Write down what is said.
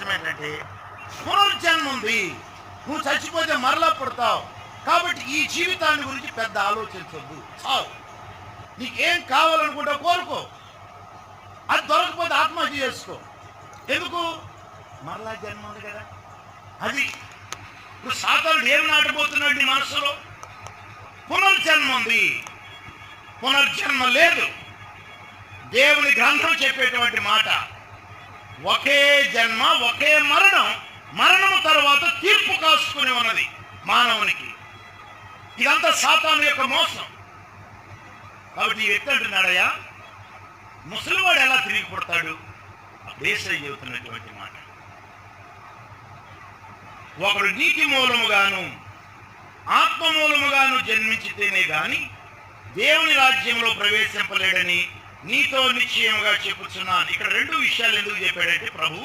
అర్థం ఏంటంటే పునర్జన్మ ఉంది, నువ్వు చచ్చిపోతే మరలా పుడతావు. కాబట్టి ఈ జీవితాన్ని గురించి పెద్ద ఆలోచించొద్దు, చావు. నీకేం కావాలనుకుంటావు కోరుకో, అది దొరకపోతే ఆత్మహత్య చేసుకో. ఎందుకు? మరలా జన్మ ఉంది కదా. అది ఇప్పుడు సాతానుడు ఏం నాటబోతున్నాడు నీ మనసులో? పునర్జన్మ ఉంది, పునర్జన్మ లేదు. దేవుని గ్రంథం చెప్పేటువంటి మాట, ఒకే జన్మ ఒకే మరణం, మరణము తర్వాత తీర్పు కాసుకుని ఉన్నది మానవునికి. ఇదంతా సాతాను యొక్క మోసం. కాబట్టి ఈ వ్యక్తి అంటున్నాడయ్యా, ముసలివాడు ఎలా తిరిగి పుడతాడు? యేసయ్య చెబుతున్నటువంటి మాట, ఒకడు నీతి మూలముగాను ఆత్మ మూలముగాను జన్మించితేనే గాని దేవుని రాజ్యంలో ప్రవేశింపలేడని నీతో నిశ్చయముగా చెప్పుచున్నాను. ఇక్కడ రెండు విషయాలు ఎందుకు చెప్పాడంటే ప్రభు